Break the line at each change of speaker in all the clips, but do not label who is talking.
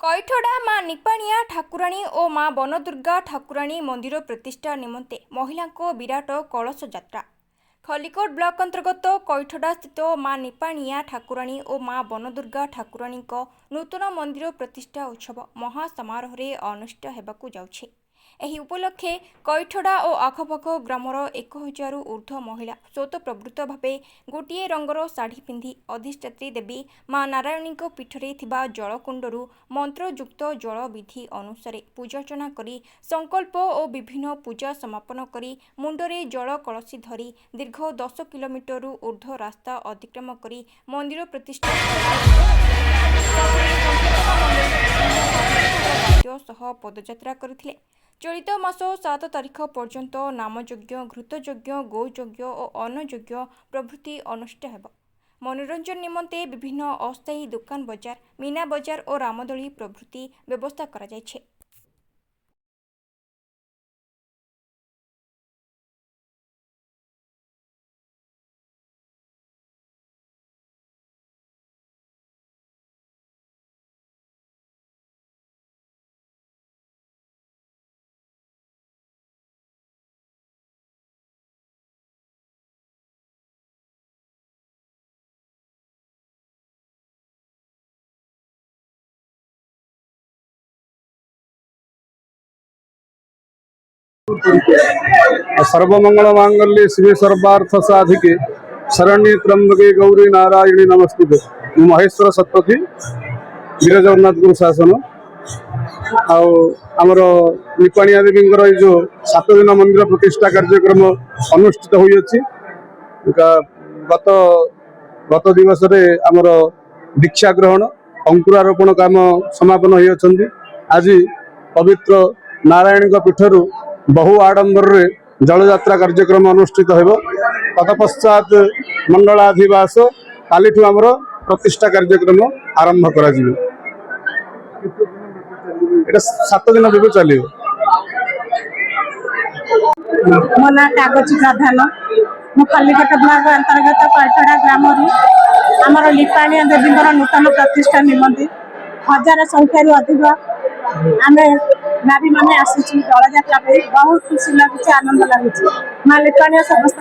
कईठड़ा माँ निपाणिया ठाकुराणी और माँ बनदुर्गा ठाकुराणी मंदिर प्रतिष्ठा निमंते महिला विराट कलश यात्रा। खलिकोट ब्लॉक अंतर्गत कईठड़ा स्थित माँ निपाणिया ठाकुराणी और माँ बनदुर्गा ठाकुराणी नूतन मंदिर प्रतिष्ठा उत्सव महासमारोह अनुष्ठित होगाकू जाउछि। एही उपलक्षे कईठड़ा और आखपाख ग्रामर 1000 ऊर्ध्व महिला स्वतःप्रवृत्त भावे गोटे रंगर शाढ़ी पिंधि अधिष्ठात्री देवी माँ नारायणी पीठरे थिबा जलकुंडरू मंत्रयुक्त जल विधि अनुसार पूजार्चना करी संकल्प और विभिन्न पूजा समापन करी मुंडरे जल कलसी धरी दीर्घ 10 किलोमीटर ऊर्ध्व रास्ता अतिक्रम करी मंदिर प्रतिष्ठा सह पदयात्रा करथिले। चलित मास 7 तारिख पर्यंत नामयज्ञ घृतयज्ञ गौयज्ञ और अन्नयज्ञ प्रभृति अनुष्ठित हेब। मनोरंजन निमंते विभिन्न अस्थायी दुकान बजार मीना बजार और रामदोली प्रभृति व्यवस्था करा जायछे।
सर्वमंगल मांगल्ये शिवे सर्वार्थ साधिके शरण्ये त्र्यंबके गौरी नारायणी नमस्तुते। महेश्वर शतपथी वीर जगन्नाथ गुरु शासन आमर निपाणिया देवी जो 7 दिन मंदिर प्रतिष्ठा कार्यक्रम अनुष्ठित होइछि। गत दिवस आमर दीक्षा ग्रहण अंकुरारोपण काम समापन होइछन्ति। आज पवित्र नारायणी पीठरू बहु आडंबर जलयात्रा कार्यक्रम अनुष्ठित हो। तत्पश्चात मंडलाधिवास काली आमर प्रतिष्ठा कार्यक्रम आरंभ करा जिवो। 7 दिन भी चलो।
मो ना कागज प्रधान मु खलिकोट ब्लॉक अंतर्गत कईठड़ा ग्राम आमर निपाणिया देवी नूतन प्रतिष्ठा निमंते 1000 संख्यार अधिक आमे नारी माने आसीछु। जलयात्रा बहुत खुशी लगे, आनंद लगे। माँ निपाणिया समस्त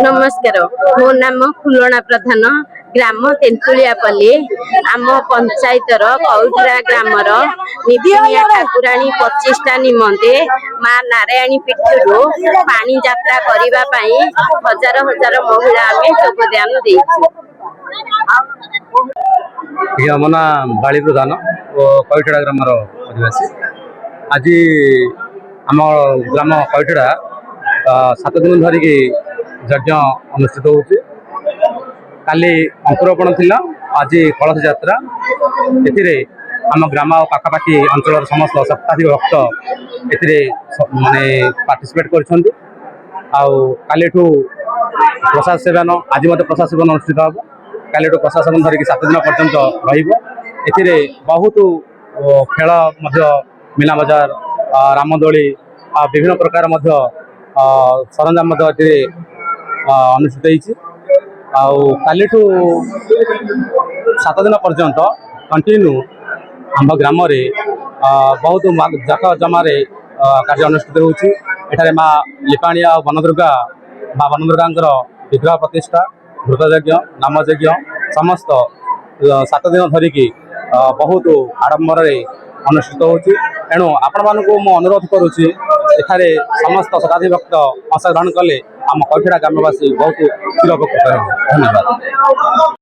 नमस्कार। मो नाम फुलना प्रधान ग्राम तेंतुलियापल्ली आम पंचायतर कईठड़ा ग्रामर निपाणिया ठाकुराणी प्रतिष्ठा निमंते माँ नारायणी पीठरू पानी यात्रा करिबा पई हजार हजार महिला आमे योगदान देइछु।
मो ना बाली प्रधान कईठड़ा ग्रामर आदिवासी। आज आम ग्राम कईठड़ा 7 दिन धरिकी यज्ञ अनुष्ठित होउछि। काली अंकुरोपण थिला, आज कलश यात्रा। एथिरे आम ग्राम और पाखापाखि अंचल समस्त सप्ताधिक भक्त एथिरे माने पार्टिसिपेट करछन्ति। आउ कालीठू प्रसाद सेवन आज मते प्रसाद सेवन अनुष्ठित हो। कालीठू प्रसाद सेवन धरिकी 7 दिन पर्यंत रहिबो। एथिरे बहुत खेल मीना बजार रामदोली विभिन्न प्रकार सरंजाम अनुष्ठित होइछि। कालीठू 7 दिन पर्यंत कंटिन्यू आम ग्राम बहुत जाक जमारे कार्य अनुष्ठित होउछि। एठारे माँ निपाणिया और बनदुर्गा माँ बनदुर्गा विग्रह प्रतिष्ठा घृतयज्ञ नामयज्ञ समस्त 7 दिन धरिकी बहुत आडंबर अनुष्ठित होउछि। एणु आपण मानकु मो अनुरोध करुछि एठारे समस्त शताधिक भक्त अंशग्रहण कले आम कईठड़ा ग्रामवासी बहुत चिरउपकृत हेबे। धन्यवाद।